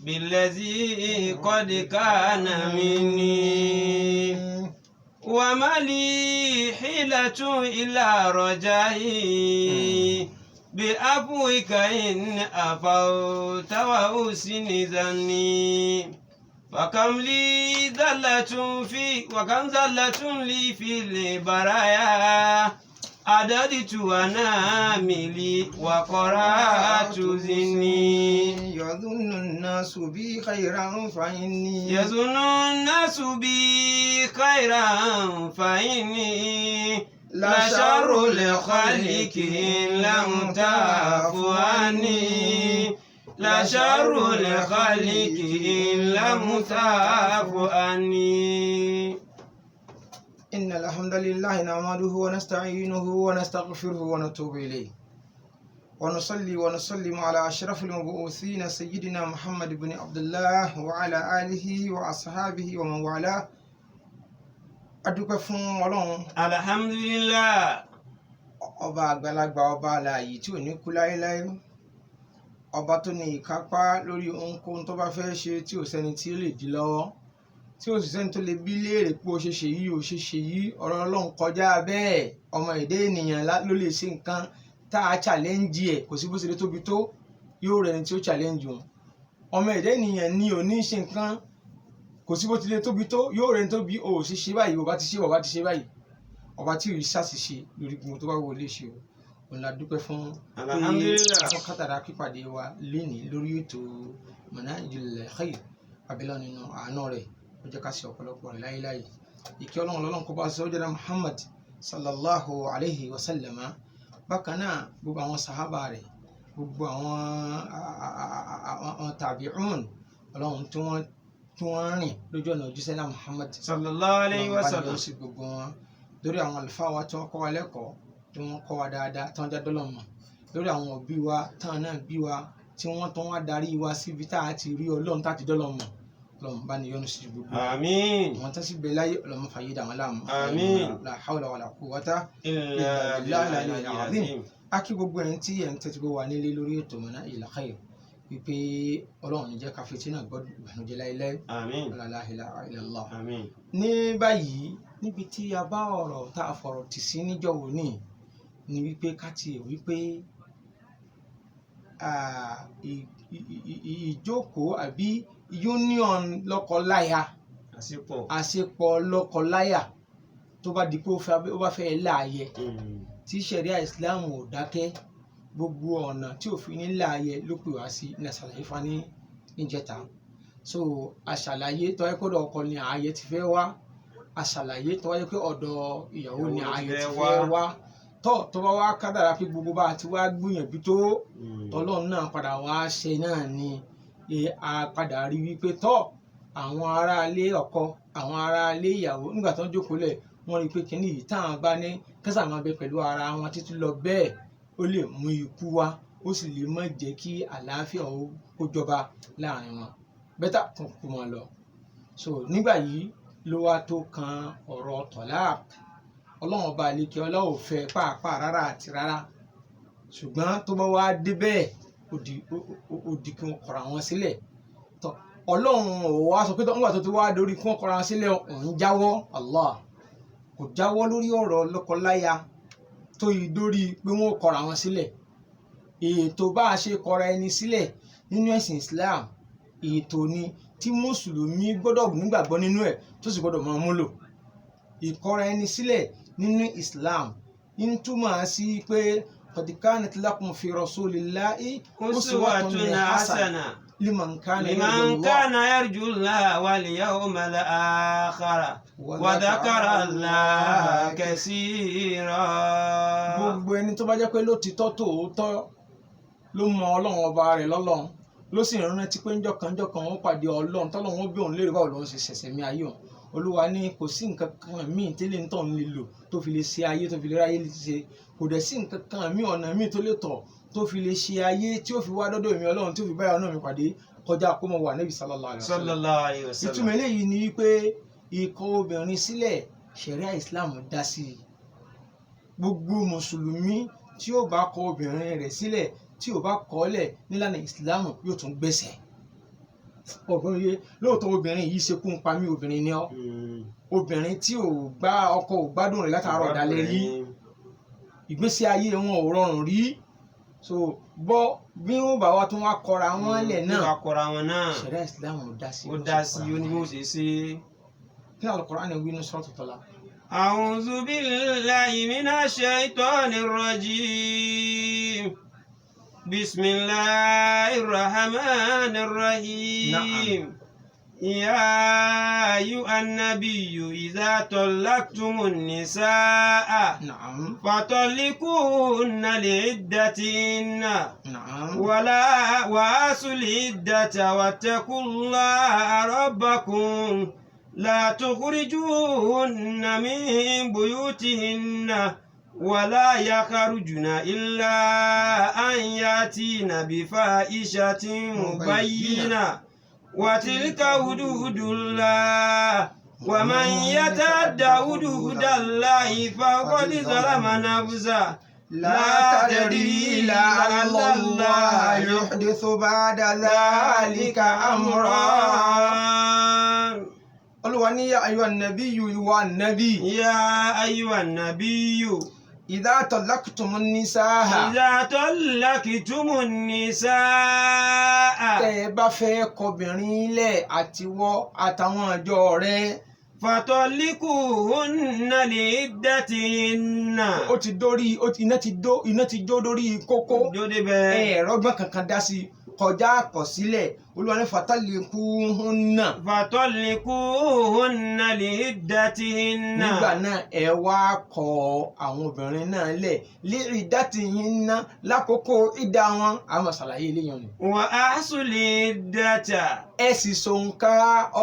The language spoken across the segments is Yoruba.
بالذي قد كان مني وما لي حيلة إلا رجائي بعفوك إن عفوت وحسن ظني وكم زلة لي في البرايا عددت أناملي وقرأت زني يظن الناس بي خيرا فإني يظن الناس بي خيرا فإني لشر لخلق لم تعف عني لشر لخلق لم تعف عني. إن الحمد لله نحمده ونستعينه ونستغفره ونتوب إليه ونصلي ونسلم على أشرف المبعوثين سيدنا محمد بن عبد الله وعلى آله وأصحابه ومن والاه. adúpẹ́ fún Ọlọ́run alhamdulillah ọba àgbàlagbà ọba alààyè tí ò ní kú láéláé, ọba tó ní ìkápá lórí ohunkóhun tó bá fẹ́ ṣe tí ò sẹ́ni tí ó lè dí lọ́wọ́, tí ò sì sẹ́ni tó lè bí léèrè pé o ṣe ṣe yìí o ṣe ṣe yìí. ọ̀rọ̀ Ọlọ́run kọjá bẹ́ẹ̀, ọmọ èdè ènìyàn ló lè ṣe nǹkan tá a challenge ẹ̀, kò sí bó ṣe lè tóbi tó yóò rẹni tí ó challenge òun. ọmọ èdè ènìyàn ni ò ní ṣe nǹkan, kò sí bó ti lè tóbi tó yóò rẹni tó bí o ò sì ṣe báyìí, ọba ti ṣe báyìí, ọba tí ò ṣàṣìṣe lórí gbogbo tó bá wọlé ṣe o. òun la dúpẹ́ fún fún kátàrà pípàdé wa lénìí lórí ètò Manhajul Khair. abẹ́lẹ́ nínú àánú rẹ̀ ó jẹ́ ká ṣe ọ̀pọ̀lọpọ̀ rẹ̀ láyéláyé. ìkẹ́ Ọlọ́run kó bá sọ́jọ́dá Muhammad sallallahu alayhi wa sallam. bákan náà gbogbo àwọn sàhábà rẹ̀, gbogbo àwọn tabi'un Ọlọ́run tí wọ́n rìn lójú ọ̀nà òjíṣẹ́ náà Muhammad sallallahu alayhi wa sallam, sí gbogbo wọn. lórí àwọn àlùfáà wa tí wọ́n kọ́ wa lẹ́kọ̀ọ́, tí wọ́n kọ́ wa dáadáa, tí wọ́n já dọ́lọ̀ mọ̀. lórí àwọn òbí wa táwọn náà bí wa, tí wọ́n tán wá darí wa síbi tá a ti rí Ọlọ́run tá a ti dọ́lọ̀ mọ̀. Ọlọ́run bá ní yọ́nú sí gbogbo. àmín. àwọn tó sì bẹ láyé Ọlọ́run fàyè dà wọ́n láàmú. àmín. la hawla wala quwwata illa billahi al-azim. a kí gbogbo ẹni tí ẹ̀ ń tẹ́tí bó wa nílé lórí ètò Manhajul Khair wípé Ọlọ́run ní jẹ́ ká fi tínà gbọ́dọ̀ ìbànújẹ́ láéláé. àmín. la ilaha illallah. àmín. ní báyìí níbi tí a bá ọ̀rọ̀ tá a fọ̀rọ̀ tì sí níjọ́wọ́ ní ni wípé ká tiẹ̀ wípé ìjókòó àbí union lọ́kọláya, àṣepọ̀ lọ́kọláya tó bá di pé ó bá fẹ́ láàyè tí ṣẹ̀ríà Islam ò dákẹ́, gbogbo ọ̀nà tí òfin ní láàyè ló pè wá sí ní àṣàlàyé fani níjẹta. so àṣàlàyé tó wáyé pé ọ̀dọ̀ ọkọ ni ààyè ti fẹ́ wá, àṣàlàyé tó wáyé pé ọ̀dọ̀ ìyàwó ni ààyè ti fẹ́ wá. tó bá wá kádàrá pé gbogbo bá ti wá gbìyànjú tó tọ́lọ́run náà padà wá ṣe náà ni a padà rí wípé àwọn aráalé ọkọ, àwọn aráalé ìyàwó nígbà tó ń jókòó lẹ̀ wọ́n rí pé kíní yìí táwọn bá ní kẹ́sà máa bẹ pẹ̀lú ara wọn títí lọ bẹ́ẹ̀ ó lè mú ikú wá, ó sì lè má jẹ́ kí àlàáfíà ó jọba láàrin wọn, bẹ́tà tún kú wọn lọ. so nígbà yìí ló wá tó kan ọ̀rọ̀ tọ́lák. Ọlọ́run ọba àlekè ọlá ò fẹ́ pàápàá rárá àti rárá, ṣùgbọ́n tó bá wá dé bẹ́ẹ̀ ó di kí wọ́n kọ̀ra wọn sílẹ̀. Ọlọ́run ò wá sọ pé nígbà tó ti wá dórí kí wọ́n kọ̀ra wọn sílẹ̀ òun jáwọ́. Allah kò jáwọ́ lórí ọ̀rọ̀ lọ́kọláya tó yí dórí pé wọ́n kọ̀ra wọn sílẹ̀. ètò bá a ṣe kọ̀ra ẹni sílẹ̀ nínú ẹ̀sìn Islam, ètò ni tí mùsùlùmí gbọ́dọ̀ nígbàgbọ́ nínú ẹ̀ tó sì gbọ́dọ̀ máa múlò. ìkọ̀ra ẹni sílẹ̀ nínú Islam ń túmọ̀ sí pé qad kanat lakum fi rasulillahi uswatun hasanah liman kana yarju Allaha wal yawmal akhir wa dhakara Allaha kaseera. gbogbo ẹni tó bá jẹ́ pé lótìtọ́ tòótọ́ ló mọ Ọlọ́run ọba rẹ̀ lọ́lọ́run, ló sì rántí pé ńjọ́kan ó pàdé Ọlọ́run tọ́lọ́run ó bí òun léèrè báwo lòun ṣe ṣẹ̀ṣẹ̀ mí ayé òun. Olúwa ní kò sí nǹkan kan míì tẹ́lẹ̀ ń tọ̀ ń lè lò tó fi lè ṣe ayé, tó fi lè ráyé ṣe. kò dẹ̀ sí nǹkan kan míì ọ̀nà míì tó lè tọ̀ tó fi lè ṣe ayé tí ó fi wá dọ́dọ̀ èmi Ọlọ́run tí ó fi báyọ̀ náà mi pàdé kọjá kó mọ̀ wà Nábì sallallahu alaihi wasallam. ìtumọ̀ eléyìí ni wípé ikọ̀ obìnrin sílẹ̀ ṣẹ̀ríà Islam dá sí i. gbogbo mùsùlùmí tí ó bá kọ obìnrin rẹ̀ sílẹ̀, tí ó bá kọ̀ ọ́ lẹ̀ nílànà Islam yóò tún gbẹ̀sẹ̀. ọ̀gbọ́n yé lóòótọ́ obìnrin yìí ṣekú ń pa mí obìnrin ni ọ́ obìnrin tí ọkọ ò gbádùn rẹ̀ látàárọ̀ dalẹ́ rí ìgbésí ayé wọn ò rọrùn rí so bọ́ bí wọ́n bá wá tún wá kọra wọn lẹ̀ náà ṣẹ̀ríà Islam ó dá sí oníbó ṣe ṣe. kí Al-Qur'an wí ní Suratu Talaq. A'udhu billahi minash shaitonir rajim. Bismillahir rahmanir rahim. يا أيها النبي إذا طلقتم النساء فطلقوهن لعدتهن ولا وآتوا العدة واتقوا الله ربكم لا تخرجوهن من بيوتهن ولا يخرجن إلا أن يأتين بفاحشة مبينة وتلك حدود الله ومن يتعد حدود الله فقد ظلم نفسه لا تدري لعل الله يحدث بعد ذلك أمرا. Olúwa ní yá ayuha nabiyyu ìwà nàbí. Yá ayuha nabiyyu. إذا طلقتم النساء. إذا طلقتم النساء. tẹ́ ẹ bá fẹ́ kọbìnrin lẹ̀ àtiwọ́ àtàwọn ọjọ́ rẹ̀. فطلقوهن لعدتهن. ó ti dórí iná ti jó dórí kókó. rọ́gbọ́n kankan dá sí kọjá àkọsílẹ̀ Olúwa ní fatalikuhunna. fatalikuhunna li'iddatihinna. nígbà náà ẹ wá kọ àwọn obìnrin náà lẹ̀ li'iddatihinna lákòókò ìdá wọn àwọn ṣàlàyé eléyàn ni. wa ahsul iddata. ẹ sì ṣòǹkà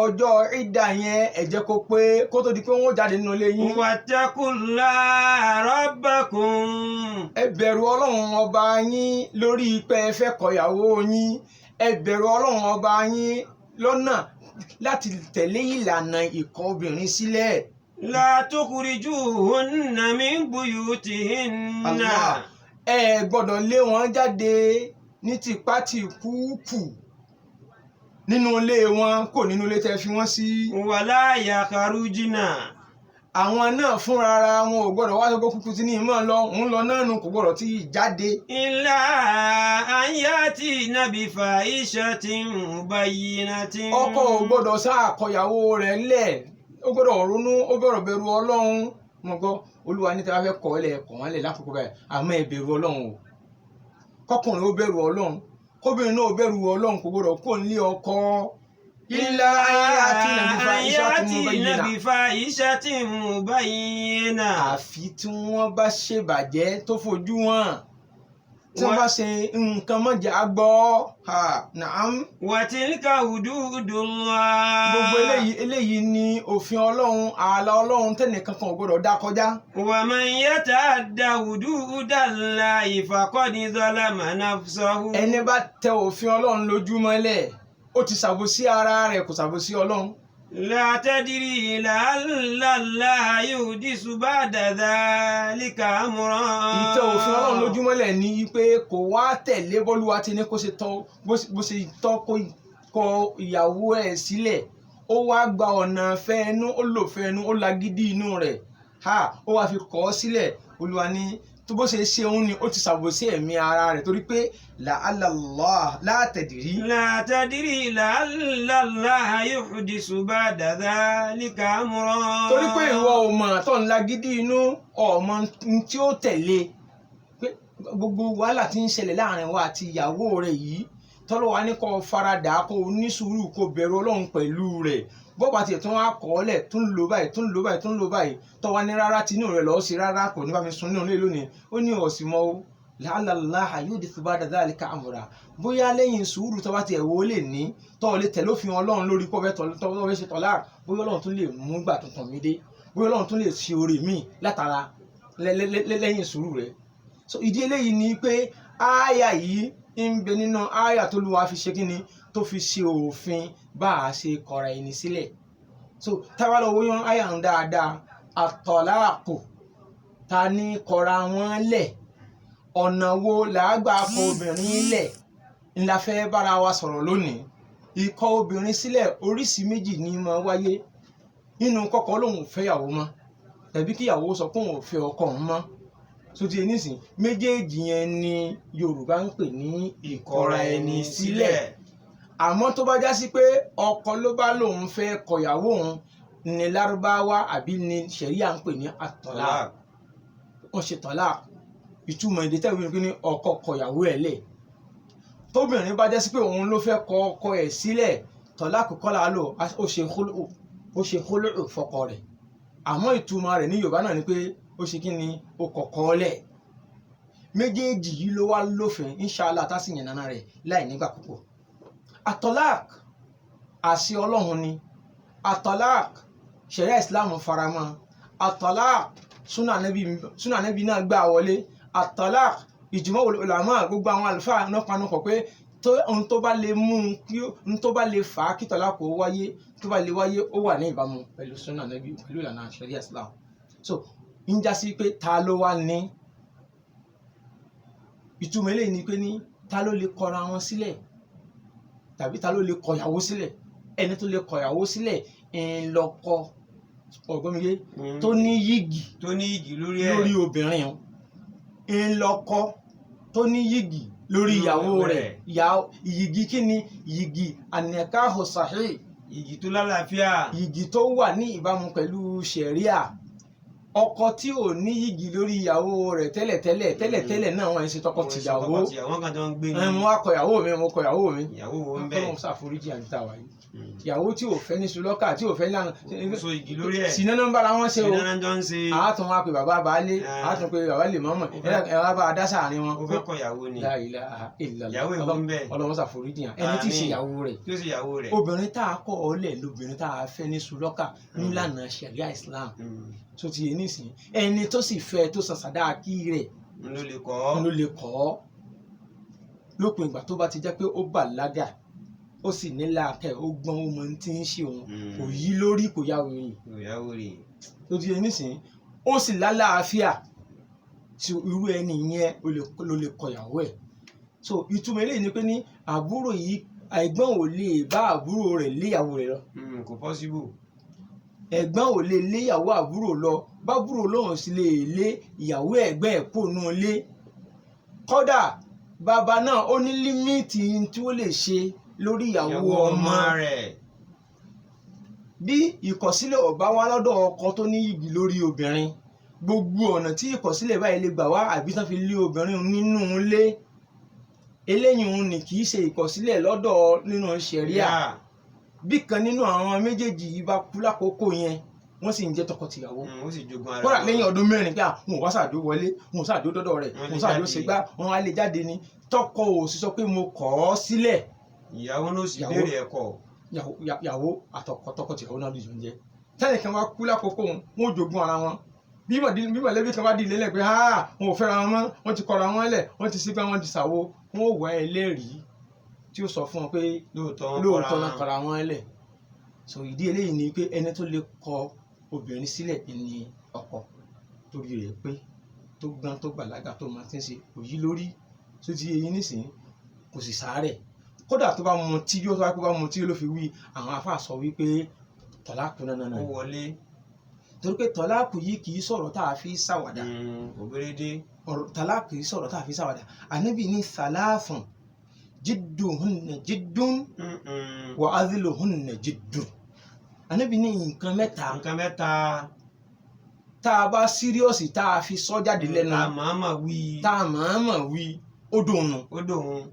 ọjọ́ ìdá yẹn ẹ jẹ́ kó pé kó tó di pé wọ́n jáde nínú ilé yín. wattaqullaha rabbakum. ẹ bẹ̀rù Ọlọ́run ọba yín lórí pé ẹ fẹ́ kọ̀yàwó yín. ẹ bẹ̀rù Ọlọ́run ọba yín lọ́nà láti tẹ̀lé ìlànà ìkọ̀ obìnrin sílẹ̀. La tukhrijuhunna min buyutihinna. ẹ gbọ́dọ̀ lé wọn jáde ní tipátìkúùkù nínú ilé wọn kò nínú ilé tẹ́ fi wọ́n sí. Wala yakharujna. àwọn náà fúnra wọn ò gbọ́dọ̀ wá sọ́kọ́ kúkú tí ní ìmọ̀ lọ òun lọ náà nù kò gbọ́dọ̀ tí ì jáde. Illa an yatina bi fahishatin mubayyinatin. ọkọ ò gbọ́dọ̀ ṣàkọyàwó rẹ̀ lẹ̀ ó gbọ́dọ̀ ronú ó gbọ́dọ̀ bẹ̀rù Ọlọ́run mo gbọ́ Olúwa ní tí wọ́n fẹ́ kọ́ ọ́lẹ̀ kọ́ wọ́n lẹ̀ lákòókò báyìí àmọ́ ẹ bẹ̀rù Ọlọ́run o kọkùnrin ó bẹ̀rù Ọlọ́run kóbìnrin náà ó bẹ̀rù Ọlọ́run kò gbọ́dọ̀ kó ní ọkọ. Illa ayatina bi fahishatin mubayyina. àfi tí wọ́n bá ṣèbàjẹ́ tó fojú wọn tí wọ́n bá ṣe nǹkan mọ̀jẹ̀ àgbọ̀ naam. wa tilka hududullah. gbogbo eléyìí ni òfin Ọlọ́run ààlà Ọlọ́run tẹ́nìkan kan ò gbọ́dọ̀ dá kọjá. wa man yata'adda hududallahi faqad zalama nafsahu. ẹni bá tẹ òfin Ọlọ́run lójú mọ́lẹ̀ ó ti ṣàbòsí ara rẹ̀ kò ṣàbòsí Ọlọ́run. La tadri la'alla Allaha yuhdisu ba'da dhalika amran. ìtẹ òfin Ọlọ́run lójúmọ́lẹ̀ ní pé kò wá tẹ̀lé bọ́lúwa ti ní kó ṣe tọ́ kọ ìyàwó ẹ̀ sílẹ̀ ó wá gba ọ̀nà fẹ́ẹ́nú ó lò fẹ́ẹ́nú ó lagídí inú rẹ̀ ó wá fi kọ̀ ọ́ sílẹ̀ Olúwa ní tó bó ṣe ṣe òun ni ó ti ṣàbòsí ẹ̀mí ara rẹ̀ torí pé la'alla Allah la tadri. La tadri la'alla Allaha yuhdisu ba'da dhalika amran. torí pé ìwọ ò mọ̀ tó ń lagídí inú ọmọ tí ó tẹ̀lé pé gbogbo wàhálà tí ń ṣẹlẹ̀ láàrin wa àti ìyàwó rẹ̀ yìí tọ́lọ́ wa ní kó faradà kó ní sùúrù kó bẹ̀rù Ọlọ́run pẹ̀lú rẹ̀ bọ́ọ̀bù àti ẹ̀tún wa kọ́ ọ́lẹ̀ tún lò báyìí tún lò báyìí tọ́wá ní rárá tinú rẹ̀ lọ́ọ́ sí rárá kò ní bá mi sun nínú ilé lónìí ó ní ọ̀sìn mọ́ o la'alla Allaha yuhdithu ba'da dhalika amra bóyá lẹ́yìn sùúrù tọ́wá ti ẹ̀wọ́ lè ní tọ́wọ́ lè tẹ̀lé òfin Ọlọ́run lórí pọ́ fẹ́ ṣe tọ́lá bóyá Ọlọ́run tún lè mú gbà tuntun mi dé bóyá Ọlọ́run tún lè ṣe oore mi látara lẹ́yìn sùúrù rẹ̀ so ìdí eléyìí ni pé ááyà yìí ń bẹ nínú ááyà tó Olúwa fi ṣe kíni tó fi ṣe òfin bá a ṣe kọra ẹni sílẹ̀ so táwa lọ wọ́n yan ááyà ń dáadáa àtọ̀láàpò ta ní kọra wọn lẹ̀ ọ̀nà wo làágbà kọ obìnrin lẹ̀ ńlá fẹ́ bára wa sọ̀rọ̀ lónìí ìkọ̀ obìnrin sílẹ̀ oríṣi méjì ni máa wáyé nínú kọ́kọ́ lòun ò fẹ́yàwó mọ́ tàbí kíyàwó sọ pé òun ò fẹ́ ọkọ òun mọ́ tó ti nísìn méjèèjì yẹn ni Yorùbá ń pè ní ìkọra ẹni sílẹ̀ àmọ́ tó bá já sí pé ọkọ ló bá lòun fẹ́ kọ̀yàwó òun ní Lárúbáwá àbí ní ṣẹ̀ríà ń pè ní àtọ̀lá wọ́n ṣe tọ́lá ìtumọ̀ èdè tẹ́wé ní ọkọ kọ̀yàwó ẹ̀ lẹ̀ tóbìnrin bá já sí pé òun ló fẹ́ kọ ọkọ ẹ̀ sílẹ̀ tọ́lá kọ́kọ́ là á lò ó ṣe khulu fọkọ rẹ̀ àmọ́ ìtumọ̀ rẹ̀ ní Yorùbá náà ni pé ó ṣe kí ni ó kọ̀kọ́ lẹ̀ méjèèjì yìí ló wá lófin inshallah tá sì yàn nánà rẹ̀ láì nígbà púpọ̀ atọ́lák àṣẹ Ọlọ́run ni atọ́lák ṣẹ̀ríà Islam faramọ́ atọ́lák súnà Ànábì náà gbà wọlé atọ́lák ìjùmọ̀ ulama gbogbo àwọn àlùfáà náà panu kọ̀ pé ohun tó bá lè mú ohun tó bá lè fà á kí tọ́lák kó wáyé tó bá lè wáyé ó wà ní ìbámu pẹ̀lú súnà Ànábì pẹ̀lú ìlànà ṣẹ̀ríà Islam so ń já sí pé ta ló wá ní ìtumọ̀ eléyìí ni pé ní ta ló lè kọra wọn sílẹ̀ tàbí ta ló lè kọ̀yàwó sílẹ̀ ẹni tó lè kọ̀yàwó sílẹ̀ ńlọkọ ọgbọmìye tó ní yìgì lórí obìnrin ńlọkọ tó ní yìgì lórí ìyàwó rẹ̀ yìgì kí ni yìgì an-nikahu sahih yìgì tó lálàáfíà yìgì tó wà ní ìbámu pẹ̀lú ṣẹ̀ríà ọkọ tí ò ní yìgì lórí ìyàwó rẹ̀ tẹ́lẹ̀tẹ́lẹ̀ náà wọ́n ń ṣe tọkọ-tìyàwó mo wá kọ̀yàwó mi mo kọ̀yàwó mi ìyàwó wo ń bẹ ọlọ́run ṣàforíjì àdìta wa yìí ìyàwó tí ò fẹ́ ní sulọ́kà tí ò fẹ́ lánà so igi lórí ẹ̀ sínú náà ń bára wọn ṣe o sínú náà jọ ń ṣe àátún wa pé bàbá baálé àátún pé bàbá lè mọ́mọ́ ẹ wá bá a dá sáàrin wọn. ó fẹ́ kọ̀yàwó ni La ilaha illallah ìyàwó ìwọ ń bẹ ọlọ́run ṣàforíjì hàn ẹni tí ì ṣe ìyàwó rẹ̀ obìnrin tá a kọ̀ ọ́ lẹ̀ lóbìnrin tá a fẹ́ ní sulọ́kà nílànà ṣẹ̀ríà Islam tó ti yé nísìn ẹni tó sì fẹ́ tó san sàdáàkì rẹ̀ ló lè kọ̀ ọ́ lópin ìgbà tó bá ti jẹ́ pé ó bàlágà ó sì ní làákẹ́ ó gbọ́n ó mọ tí ń ṣe òun kò yí lórí kò yá wèrè tó ti yé nísìn ó sì lálàáfíà tí irú ẹni yẹn ló lè kọ̀yàwó ẹ̀ so ìtumọ̀ eléyìí ni pé ní àbúrò yìí ẹ̀gbọ́n ò lè bá àbúrò rẹ̀ léyàwó rẹ̀ lọ kò possible ẹ̀gbọ́n ò lè léyàwó àbúrò lọ bábúrò lóhùn sí lè lé ìyàwó ẹ̀gbẹ́ ẹ̀ kó nú ilé kódà bàbá náà ó ní límìtì tí ó lè ṣe lórí ìyàwó ọmọ rẹ̀ bí ìkọ̀sílẹ̀ ọba wá lọ́dọ̀ ọkọ tó ní yìgì lórí obìnrin gbogbo ọ̀nà tí ìkọ̀sílẹ̀ báyìí lè gbà wá àbí tán fi lé obìnrin nínú ilé eléyìí òun ni kì í ṣe ìkọ̀sílẹ̀ lọ́dọ̀ nínú ṣẹ̀ríà bí kan nínú àwọn méjèèjì yìí bá kú lákòókò yẹn wọ́n sì ń jẹ́ tọkọ-tìyàwó kódà lẹ́yìn ọdún mẹ́rin pé wọn ò wá ṣàdó wọlé wọn ò ṣàdó dọ́dọ̀ rẹ̀ wọn ò ṣàdó ṣègbà wọn á lè jáde ní tọkọ ò sì sọ pé mo kọ̀ ọ́ sílẹ̀ ìyàwó náà sì béèrè ẹ̀kọ́ ìyàwó àtọkọ tọkọ-tìyàwó náà lùjọ ń jẹ tẹ́lẹ̀ kan wá kú lákòókò wọn ò jogún ara wọn bí mọ̀lẹ́bí kan bá di ilé lẹ̀ pé wọn ò fẹ́ra wọn mọ́ wọn ti kọra wọn lẹ̀ wọn ti sígbà wọn ti ṣàwo wọn ò wá ẹlẹ́rìí tí ó sọ fún wọn pé lóòótọ́ náà kọra wọn lẹ̀ so ìdí eléyìí ni pé ẹni tó lè kọ obìnrin sílẹ̀ ní ọkọ torí rẹ̀ pé tó gbọ́n tó bàlágà tó máa ti ń ṣe òyí lórí tó ti yẹyin nísìnyí kò sì sàárẹ̀ kódà tó bá mu tí yóò tó bá mu tí ló fi wí àwọn afá sọ wípé tọ́láàkù náà ó wọlé torí pé tọ́láàkù yìí kì í sọ̀rọ̀ tá a fi ṣàwàdà òbérédé tọ́láàkù yìí sọ̀rọ̀ tá a fi ṣàwàdà ànábì ní sàláfùn jidduhunna jiddun wa adhiluhunna jiddun ànábì ní nǹkan mẹ́ta tá a bá síríọ̀sì tá a fi sọ jáde lẹ́nu tá a máa wí ó dòun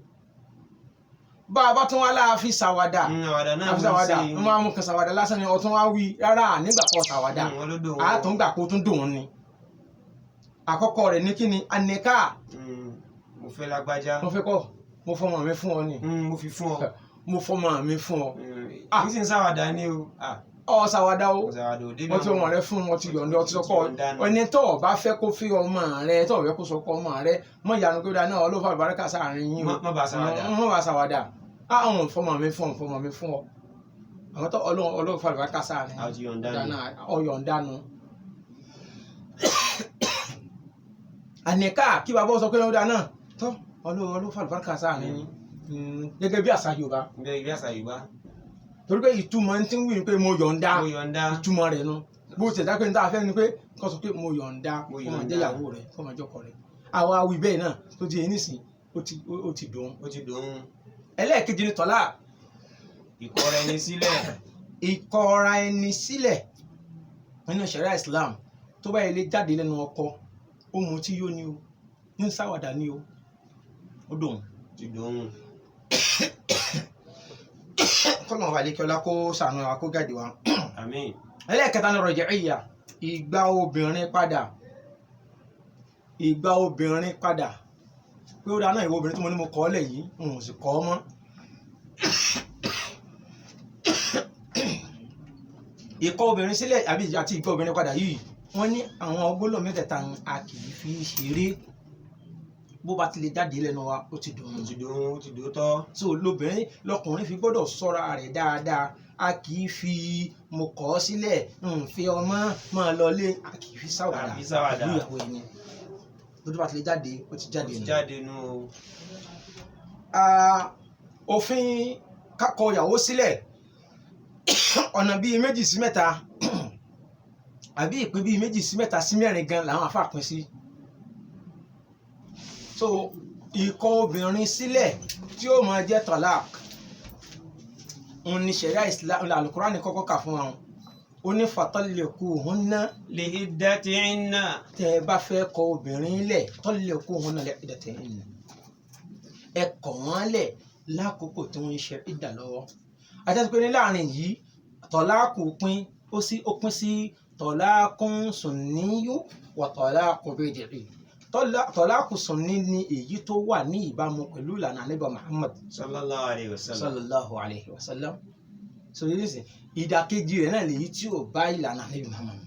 bá a bá tún wá láà fi ṣàwàdà wọ́n máa mú kan ṣàwàdà lásán ni ọtún wá wí rárá nígbà kan ṣàwàdà àtúngbà kó tún dòun ni àkọ́kọ́ rẹ̀ ní kí ni anẹ́ká mo fẹ́ lágbájá mo fẹ́ kọ́ mo fọmọ mi fún ọ ni mo fi fún ọ mo fọmọ mi fún ọ kì í sì ń ṣàwàdà ni o ṣàwàdà o wọ́n ti ọmọ rẹ fún wọn ti yọ̀ǹda ọtí sọkọ ẹni tó o bá fẹ́ kó fi ọmọ rẹ tó o fẹ́ kó sọkọ ọmọ rẹ mọ ìyanu pé dáná ọlọ́fà àlùbáríkà sáàrin yín o má bá ṣàwàdà àwọn fọmọ mi fún ọ àwọn tó ọlọ́fà àlùbáríkà sáàrin dáná ọyọ̀ǹdanu àníká kí bàbá sọ pé ó dáná tó ọlọ́fà àlùbáríkà sáàrin yín gẹ́gẹ́ bí àṣà Yorùbá bẹ́ẹ̀ bí àṣà Yorùbá. torí pé ìtumọ̀ tí ń wí ni pé mo yọ̀ǹda mo yọ̀ǹda. ìtumọ̀ rẹ̀ nu bó ti ẹ̀dá pé ní tá a fẹ́ ni pé kó sọ pé mo yọ̀ǹda Mo kó máa yọ̀ǹda. jẹ́ ìyàwó rẹ̀ kó máa jọ́kọ rẹ̀ àwa wí bẹ́ẹ̀ náà tó ti yẹn nísìn ó ti dùn. ó ti dùn. ẹlẹ́ẹ̀kejì ni tọ́lá ìkọra ẹni sílẹ̀. ìkọra ẹni sílẹ̀ nínú ṣẹ̀ríà Islam tó bá yẹ lè jáde lẹ́nu ọkọ ó mu tí yóò ní o ní sáwàdà ní o ó dùn. ti dùn. kọ́nà wà lè kí ọlá kó sànù wa kó gàdì wa. àmín. ẹlẹ́ẹ̀kẹta ni raj'iyya ìgbà obìnrin padà ìgbà obìnrin padà pé ó dáa náà ìwọ obìnrin tí mo ní mo kọ́ ọ́ lẹ̀ yìí n ò sì kọ́ ọ mọ́. ìkọ̀ obìnrin sílẹ̀ àti ìgbà obìnrin padà yìí wọ́n ní àwọn gbólóhùn mẹ́tẹ̀ẹ̀ta a kì í fi ṣeré bó bá ti lè jáde lẹ́nu wa ó ti dùn. ó ti dùn. ó ti dùn tọ́. so lóbìnrin lọkùnrin fi gbọ́dọ̀ ṣọ́ra rẹ̀ dáadáa a kì í fi mo kọ̀ ọ́ sílẹ̀ n fi ọmọ máa lọlé a kì í fi sáwàdà pẹ̀lú ìyàwó ẹni lójú bá ti lè jáde ó ti jáde nù. jáde nù. òfin kákọ ìyàwó sílẹ̀ ọ̀nà bíi 2 sí 3 àbí ìpín bíi 2 sí 3 sí 4 gan làwọn àfáà pín sí. so ìkọ̀ obìnrin sílẹ̀ tí ó máa jẹ́ talaq òun ni ṣẹ̀ríà Islam Al-Qur'ani kọ́kọ́ kà fún wọn ó ní fatalliquhunna li iddatihinna. tẹ́ ẹ bá fẹ́ kọ obìnrin lẹ̀ talliquhunna li iddatihinna ẹ kọ̀ wọ́n lẹ̀ lákòókò tí wọ́n ń ṣe ìdà lọ́wọ́ àti pé ní láàrin yìí tọ̀láàkù pín sí tọ̀láàkùn sunniyyu wa tọ̀láàkù bid'i. tọ̀láàkù sunni ni èyí tó wà ní ìbámu pẹ̀lú ìlànà Ànábì Muhammad sallallahu alayhi wa sallam. sallallahu alayhi wa sallam. so yìí nìsín ìdàkejì rẹ̀ náà lèyí tí ò bá ìlànà Ànábì Muhammad.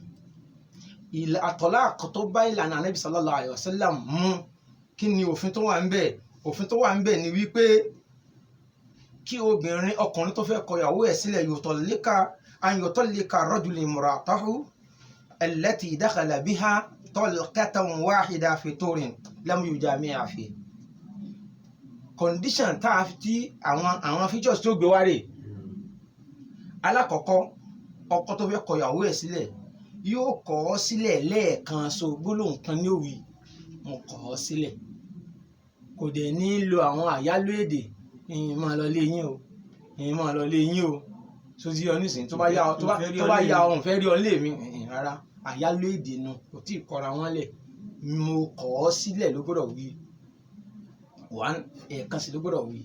tọ̀láàkù tó bá ìlànà Ànábì sallallahu alayhi wa sallam mú kí ni òfin tó wà ń bẹ̀? òfin tó wà ń bẹ̀ ni wípé kí ọkùnrin tó fẹ́ kọ ìyàwó ẹ̀ sílẹ̀ yutallika rajulu imra'atahu allati dakhala biha talqatan wahida fi turin lam yujami'a fi. condition tá a fi àwọn features tó gbé wá rè. alákọ̀ọ́kọ́ ọkọ tó fẹ́ kọ ìyàwó ẹ̀ sílẹ̀ yóò kọ̀ ọ́ sílẹ̀ lẹ́ẹ̀kan so gbólóhùn kan ní òwì mo kọ̀ ọ́ sílẹ̀ kò dẹ̀ ní lo àwọn àyálò èdè ìyìn máa lọ lé yín o ìyìn máa lọ lé yín o tó ti yọ nísìnyí tó bá yá ọ̀hún fẹ́ rí ọ lé mi rárá àyálò èdè nu kò tí ì kọra wọn lẹ̀ mo kọ̀ ọ́ sílẹ̀ ló gbọ́dọ̀ wí ẹ̀ẹ̀kan sí ló gbọ́dọ̀ wí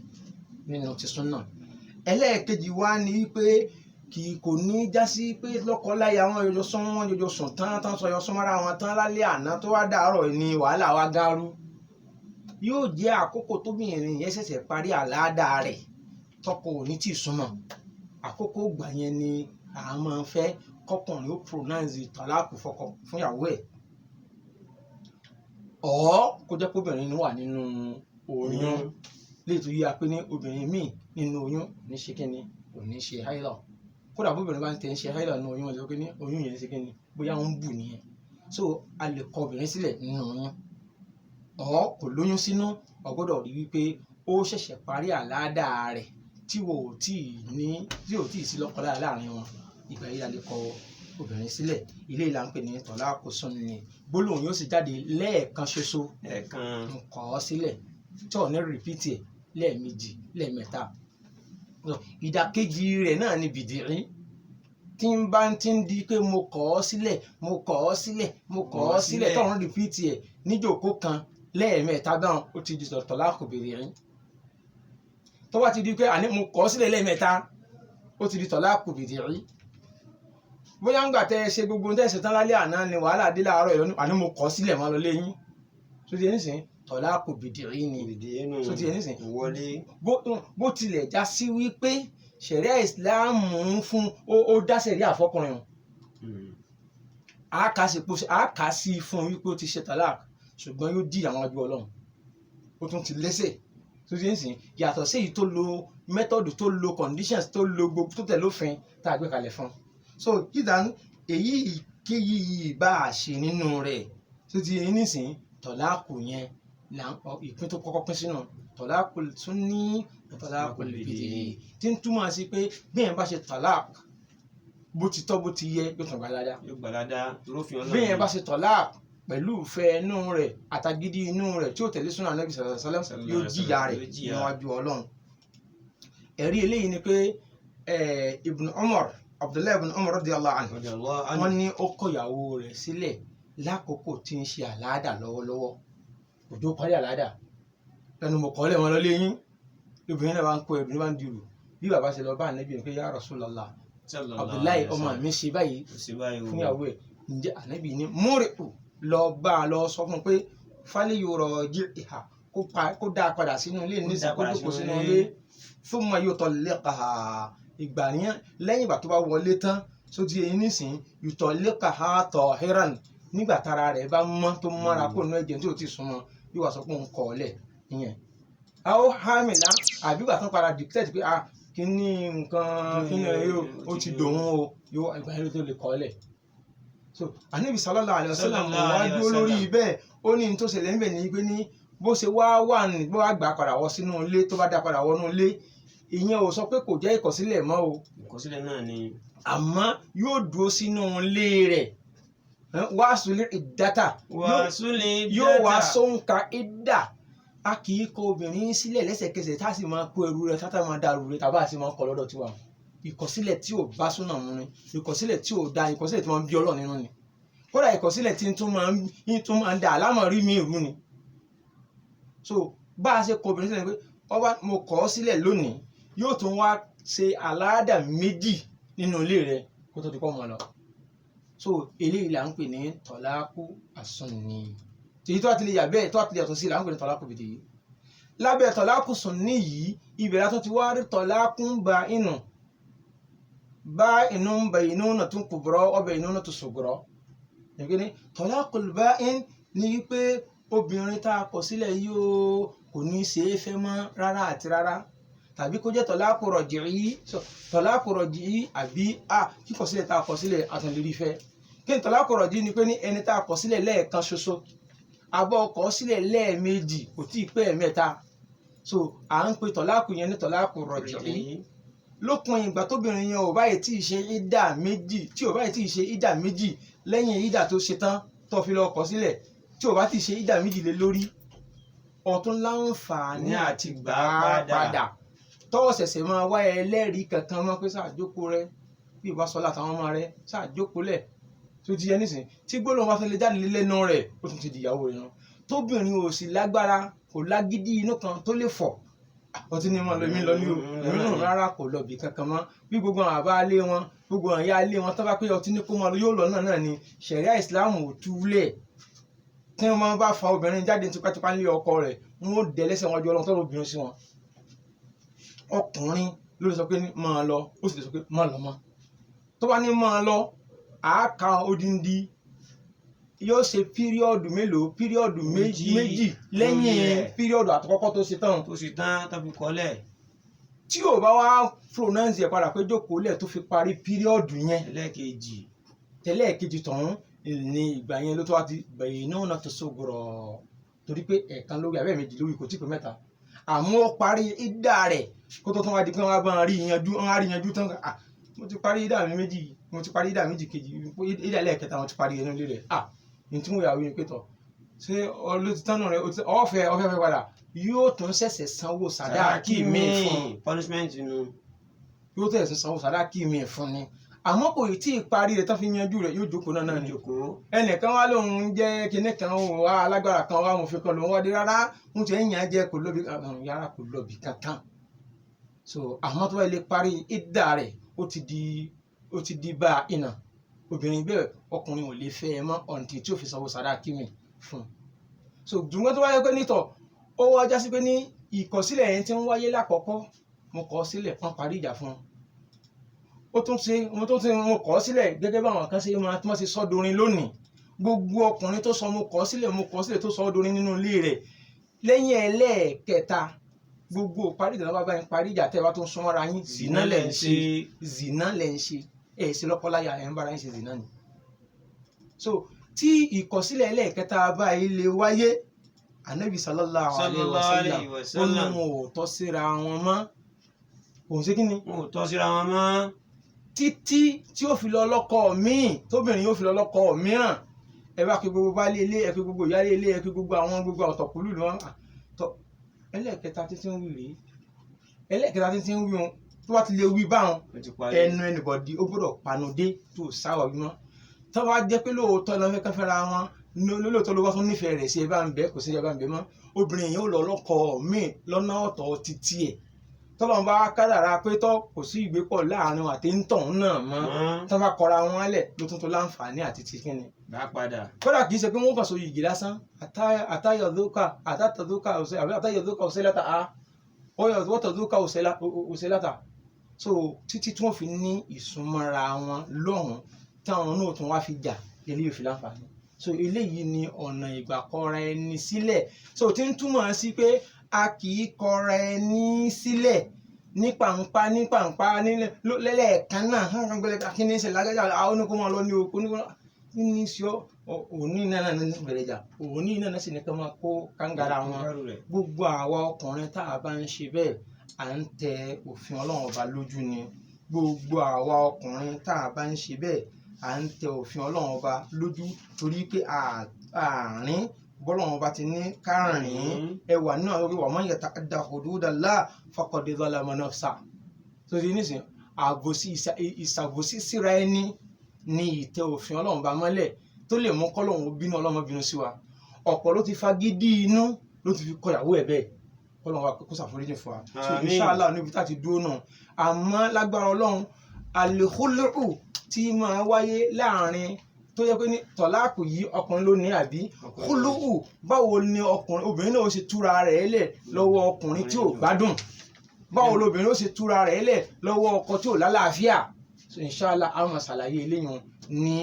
nínú ti súnà. ẹlẹ́ẹ̀kejì wá ní wípé kò ní já sí pé lọ́kọláya wọn yọjọ sùn tán sọ yọ súnmọ́ra wọn tán lálẹ́ àná tó wá dàárọ̀ ní wàhálà wa gáárú. yóò jẹ́ àkókò tóbìnrin yẹn ṣẹ̀ṣẹ̀ parí àláàdá rẹ̀ tọkọ ò ní tì súnmọ́ àkókò ìgbà yẹn ni a máa ń fẹ́ kọkùnrin ó pronounce tọ́láàkù fún ìyàwó ẹ̀ kó jẹ́ kóbìnrin wà nínú oyún lè tún yí a pé ní obìnrin míì nínú oyún ní ṣe kíni kò ní ṣe háìlà kódà bóbìnrin bá ń tẹ̀ ń ṣe háìlà nínú oyún ọ̀sẹ̀ pé ní oyún yẹn ṣe kíni bóyá ń bù nìyẹn so a lè kọ obìnrin sílẹ̀ nínú oyún kò lóyún sínú ó gbọ́dọ̀ rí wípé ó ṣẹ̀ṣẹ̀ parí àláàdá rẹ̀ tí ò tí ì sí lọ́kọláya láàrin wọn ìgbà yìí a lè kọ obìnrin sílẹ̀ ilé ìlà ń pè ní tọ̀láàkù sunni gbólóhùn yóò sì jáde lẹ́ẹ̀kan ṣoṣo kọ̀ ọ́ sílẹ̀ tí ò ní rìpítì ẹ̀ lẹ́ẹ̀mejì lẹ́ẹ̀mẹ́ta. ìdàkejì rẹ̀ náà ni bìdìrín tí ń bá ti ń di pé mo kọ̀ ọ́ sílẹ̀ mo kọ̀ ọ́ sílẹ̀ mo kọ̀ ọ́ sílẹ̀ tí ò ní rìpítì ẹ̀ níjòkó kan lẹ́ẹ̀mẹ́ta gan ó ti di tọ̀láàkù bìdìrín. tó bá ti di pé àní mo kọ̀ ọ́ sílẹ̀ lẹ́ẹ̀mẹ́ta ó ti di tọ̀láàkù bìdìrín. bóyá ń gbà tẹ́ ẹ ṣe gbogbo tẹ́ ẹ ṣe tán lálẹ́ àná ni wàhálà dé láàárọ̀ ìlú àní mo kọ̀ ọ́ sílẹ̀ máa lọ léyìn tó ti ẹni sìn tọ̀láàkù bìdìrín ni tó ti ẹni sìn bó tilẹ̀ já sí wípé ṣẹ̀ríà ìsìláàmù ń fún ó dá ṣẹ̀ríà fọkùnrin o àáká sí fún wípé ó ti ṣe tọ̀láàkù ṣùgbọ́n yóò di àwọn ọjọ́ ọlọ́run ó tún ti lẹ́sẹ̀ tó ti ń sìn yàtọ̀ sí èyí tó lo mẹ́tọ́dù tó lo conditions tó lo gbogbo tó tẹ̀ lófin tá a gbé kalẹ̀ fún so kídàn èyí kéyìí bá a ṣe nínú rẹ̀ tó ti ń nísìn tọ̀láàkù yẹn ìpín tó kọ́kọ́ pín sínú tọ̀láàkù sunni talaqul bid'i tí ń túmọ̀ sí pé bí èèyàn bá ṣe talaq bó ti tọ́ bó ti yẹ yóò tún gbalada. yóò gbalada lófin Ọlọ́run. bí èèyàn bá ṣe talaq pẹ̀lú ìfẹ́ inú rẹ̀ àtagídí inú rẹ̀ tí ó tẹ̀lé súnà Ànábì sallallahu alaihi wasallam yóò jìyà rẹ̀ níwájú Ọlọ́run. ẹ̀rí eléyìí ni pé Abdullahi ibn Umar radiyallahu anhu wọ́n ní ó kọ ìyàwó rẹ̀ sílẹ̀ lákòókò tí ń ṣe àládà lọ́wọ́lọ́wọ́ òjò parí àládà lẹ́nu mọ̀kọ́lẹ̀ wọn lọ léyìn obìnrin náà bá ń kó ẹ̀rù ní bá ń dirù bí bàbá ṣe lọ bá Ànábì pé ya Rasulullah Abdullahi ọmọ mi ṣe báyìí fún ìyàwó ẹ̀ ǹjẹ́ Ànábì ní múrìkù lọ bá a lọ sọ fún pé fálẹ̀ yóò rọ jí ìhà kó dá a padà sínú ilé nísìnyí kó dúkò sínú ilé thumma yutalliqaha ìgbà yẹn lẹ́yìn ìgbà tó bá wọlé tán tó ti yẹn nísìnyí yutalliqaha tahiran nígbà tára rẹ̀ bá mọ́ tó mọ́ra kó nú ẹ̀jẹ̀ tí ò ti súnmọ́ yóò wá sọ pé òun kọ̀ ọ́ lẹ̀ ìyẹn. a ó hámìlá àbí ìgbà tó ń padà dictate pé kíní nǹkan kíní ó ti dòun o yóò ìgbà yẹn tó lè kọ̀ ọ́ lẹ̀. so Ànábì sallallahu alaihi wasallam wá dúró lórí bẹ́ẹ̀ ó ní tó ṣẹlẹ̀ níbẹ̀ ní pé ní bó ṣe wà ní bó wá gbà padà wọ sínú ilé tó bá dá padà wọnú ilé ìyẹn ò sọ pé kò jẹ́ ìkọ̀sílẹ̀ mọ́ o. ìkọ̀sílẹ̀ náà ni. àmọ́ yóò dúró sínú ilé rẹ̀ wàásùlẹ̀ ìdáta yóò wá sóńkà ìdá a kì í kọ obìnrin sílẹ̀ lẹ́sẹ̀kẹsẹ̀ tá a sì máa kó ẹrú rẹ̀ tá a máa dàrú rẹ̀ tàbá àti máa kọ lọ́dọ̀ tiwa ìkọ̀sílẹ̀ tí ò bá súnà mu ni ìkọ̀sílẹ̀ tí ò da ìkọ̀sílẹ̀ tí wọ́n ń bí Ọlọ́run nínú ni kódà ìkọ̀sílẹ̀ tí tún máa ń da àlámọ̀rí mi ìrú ni. so bá a ṣe kọ obìnrin sílẹ̀ pé mo kọ̀ ọ́ sílẹ̀ lónìí yóò tún wá ṣe àládà méjì nínú ilé rẹ̀ kó tó ti kọ́ mọ́ lọ. so eléyìí là ń pè ní tọ́láàkù àsùnní tèyí tó àti lè yà bẹ́ẹ̀ tó àti lè yàtọ̀ sí là ń pè ní tọ́láàkù bìdì yìí. lábẹ́ tọ́láàkù sùnní yìí ìbẹ̀rẹ̀ tó ti wá rí tọ́láàkù bá inú ń bẹ inú náà tún kùbọ̀rọ̀ ọbẹ̀ inú náà tún sògùrọ̀. ìgbéni tọ́láàkù bá in ní pé obìnrin tá a kọ̀ sílẹ̀ yìí ó kò ní ṣe é fẹ́ mọ́ rárá àti rárá tàbí kó jẹ́ tọ́láàkù rọ̀jìí àbí kíkọ̀ sílẹ̀ tá a kọ̀ sílẹ̀ àtúnlérí fẹ́. kí ni tọ́láàkù rọ̀jìí ni pé ní ẹni tá a kọ̀ sílẹ̀ lẹ́ẹ̀kan ṣoṣo abọ́ kọ̀ sílẹ̀ lẹ́ẹ̀mejì kò tí ì pé ẹ̀mẹ́ta. so à ń pe tọ́láàkù yẹn ní tọ́láàkù rọ̀jìí lópin ìgbà tóbìnrin yẹn ò báyìí tí ì ṣe ìdá méjì tí ò báyìí tí ì ṣe ìdá méjì lẹ́yìn ìdá tó ṣe tán tó fi lọ kọ̀ sílẹ̀ tí ò bá tí ì ṣe ìdá méjì lé lórí ọ̀tún láǹfààní àti gbà padà tọ́wọ́ ṣẹ̀ṣẹ̀ máa wá ẹlẹ́rìí kankan mọ́ pé ṣáàjókòó rẹ bí ìbá sọ látàwọn ọmọ rẹ ṣáàjókòó lẹ̀ tó ti yẹ nísìn tí gbólóhùn bá fẹ́ lè jáde lẹ́nu rẹ̀ ó tún ti dìyàwó rẹ̀ náà tóbìnrin ò sì lágbára kò lágídí inú kan tó lè fọ̀ ọtí ni wọn lọ mí lọ ní o èmi náà rárá kò lọ bí kankan mọ́ bí gbogbo àwọn àbá ilé wọn gbogbo àwọn ìyá ilé wọn tó bá pé ọtí ní kó máa lọ yóò lọ náà ni ṣẹ̀ríà ìsìláàmù ò túlẹ̀ tí wọ́n bá fa obìnrin jáde tipátipá nílé ọkọ rẹ̀ wọ́n ó dẹ̀ lẹ́sẹ̀ wọn ju Ọlọ́run tọ́lọ́ obìnrin sí wọn. ọkùnrin ló lè sọ pé ní máa lọ ó sì lè sọ pé máa lọ mọ́ tó bá ní máa lọ àáka odindi yóò ṣe píríọ̀dù mélòó píríọ̀dù méjì lẹ́yìn píríọ̀dù àtọkọ́kọ́ tó ṣe tán tó fi kọ́lẹ̀. tí ò bá wá pronounce ẹ̀ padà pé jókòó lẹ̀ tó fi parí píríọ̀dù yẹn tẹ́lẹ̀kejì tọ̀hún ní ìgbà yẹn ló tó wá ti bẹ̀yìn náà tó sógorọ̀ torí pé ẹ̀ẹ̀kan lórí abẹ́ méjì lórí kò tí pé mẹ́ta àmọ́ parí ìdá rẹ̀ kó tó tán wá di pé wọ́n bá rí yanjú tán mo ti parí ìdá mi méjì mo ti parí ìdá méjì kejì ìdá lẹ́ẹ̀kẹta mo ti parí ẹnu ilé rẹ̀ ní tí mo yà wí ni pé tọ̀ ṣé olótìtánù rẹ̀ ọ̀fẹ́ padà yóò tún ṣẹ̀ṣẹ̀ sanwó sàdáàkì mi fún punishment nu yóò tẹ̀sẹ̀ sanwó sàdáàkì mi fún ni àmọ́ kò tí ì parí rẹ̀ tán fi yanjú rẹ̀ yóò jókòó náà ni ẹnìkan wá lóun jẹ́ kinní kan wá alágbára kan wá òfin kan lòun wá dé rárá mo ti ń yàn jẹ́ kò lóbi yàrá kò lóbi kankan so àmọ́ tó bá lè parí ìdá rẹ̀ ó ti di bá iná obìnrin bẹ́ẹ̀ ọkùnrin ò lè fẹ́ ẹ mọ́ ọ̀ǹtì tí ò fi sanwó sàdáàkì mi fún so dùgbọ́n tó wáyé pé nítọ̀ ó wá já sí pé ní ìkọ̀sílẹ̀ yẹn ti ń wáyé lákọ̀ọ́kọ́ mo kọ̀ sílẹ̀ wọ́n parí ìjà fún mo kọ̀ sílẹ̀ gẹ́gẹ́ bí àwọn kan ṣe máa tí wọ́n ṣe sọ́dorin lónìí gbogbo ọkùnrin tó sọ mo kọ̀ sílẹ̀ tó sọ́dorin nínú ilé rẹ̀ lẹ́yìn ẹlẹ́ẹ̀kẹta gbogbo parí ìjà bá báyìí parí ìjà tẹ́ wá tó ń súnmọ́ra yín zina lẹ̀ ń ṣe ẹ̀ ṣe lọ́kọ́láyà ẹ̀ ń bára yín ṣe zina ni. so tí ìkọ̀sílẹ̀ ẹlẹ́ẹ̀kẹta báyìí lè wáyé Ànábì sallallahu alaihi wasallam ó ní wọn ò tọ́ síra wọn mọ́ òun ṣe kí ni wọn ò tọ́ síra wọn mọ́ títí tí ó fi lọ lọ́kọ míì tóbìnrin yóò fi lọ lọ́kọ mìíràn ẹ bá pe gbogbo baálé ilé ẹ pe gbogbo ìyáálé ilé ẹ pe gbogbo àwọn gbogbo ọ̀tọ̀kùlú ni wọ́n tọ́ ẹlẹ́ẹ̀kẹta títí ń wí rèé ẹlẹ́ẹ̀kẹta títí ń wí wọn tó bá ti lè wí báwọn ẹnu ẹnìbọ̀dì ó gbọ́dọ̀ panudé tó sáwọ̀ bí wọ́n tó bá jẹ́ pé lóòótọ́ lọ́ fẹ́ kẹfẹ́ra wọn lóòótọ́ ló wá tún nífẹ̀ẹ́ rẹ̀ sí ẹ bá ń bẹ́ kò sí ẹ bá ń bẹ́ mọ́ obìnrin yìí ó lọ lọ́kọ míì lọ́nà ọ̀tọ̀ títí ẹ̀ tọ́lọ́n bá kádàrá pé tọ́ kò sí ìgbépọ̀ láàrin àti ń tọ̀hún náà mọ́ tó bá kọra wọn lẹ̀ ló tún tó láǹfààní àti ti kíni. bá padà. kódà kì í ṣe pé wọ́n kàn so yìgì lásán àtàyọ̀dúkà òṣèlátà wọ́tọ̀dúkà òṣèlátà so títí tí wọ́n fi ní ìsúnmọ́ra wọn lọ́hùn táwọn náà tún wá fi jà eléyìí fi láǹfààní so eléyìí ni ọ̀nà ìgbàkọra ẹni sílẹ̀ so tí ń túmọ̀ sí pé a kì í kọra ẹni sílẹ̀ ní pàǹpá lẹ́lẹ́ẹ̀kan náà kí ni ṣe lágbájá àwọn oníkómọ lọ ní oko ní sí òní náà ní bẹ̀rẹ̀ jà òní náà sì ní ká máa kó kángára wọn gbogbo àwa ọkùnrin tá a bá ń ṣe bẹ́ẹ̀ à ń tẹ òfin Ọlọ́run ọba lójú ni gbogbo àwa ọkùnrin tá a bá ń ṣe bẹ́ẹ̀ à ń tẹ òfin Ọlọ́run ọba lójú torí pé àárín bọ́lọ́run ọba ti ní kárìn ẹwà náà lórí wa man yata'adda hududallah faqad zalama nafsa tó ti nísìn ìṣàbòsí síra ẹni ní ìtẹ òfin Ọlọ́run ọba mọ́lẹ̀ tó lè mú kọ́lọ́run bínú Ọlọ́run bínú sí wa ọ̀pọ̀ ló ti fagídí inú ló ti fi kọyàwó ẹ̀ bẹ́ẹ̀ Ọlọ́run wa kó ṣàforíjì fún wa so inshallah níbi tá a ti dúró náà àmọ́ lágbára Ọlọ́run al-khulu tí máa wáyé láàrin tó yẹ pé ní tọ̀láàkù yìí ọkùnrin ló ní àbí khulu báwo ni obìnrin náà ó ṣe túra rẹ̀ lẹ̀ lọ́wọ́ ọkùnrin tí ò gbádùn báwo lobìnrin ó ṣe túra rẹ̀ lẹ̀ lọ́wọ́ ọkọ tí ò lálàáfíà so inshallah a máa ṣàlàyé eléyìí ní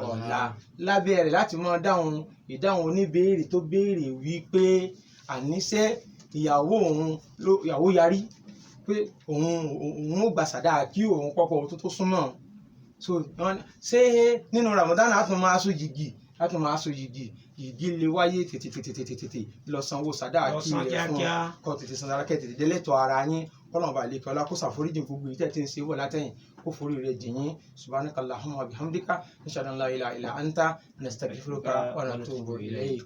ọ̀la lábẹ́ rẹ̀ láti máa ìdáhùn oníbéèrè tó béèrè wípé àníṣe ìyàwó yarí pé òun ó gbà sàdá kí òun kọ́kọ́ tó súnmọ́ so ṣé nínú Ramadan a tún máa so yìgì lè wáyé tètè lọ sanwó sàdá kí rẹ̀ fún kọ́ tètè sanwó kẹ́ tètè délẹ́tọ̀ ara yín kọ́lọ́mọba àlekẹ́ ọlá kó ṣàforíjì gbogbo ìtẹ́ tí ń ṣe wọ̀ látẹ̀yìn kó forí rẹ̀ jìyín subhanaka allahumma wa bihamdika nashhadu an la ilaha illa anta nastaghfiruka wa natubu ilayk.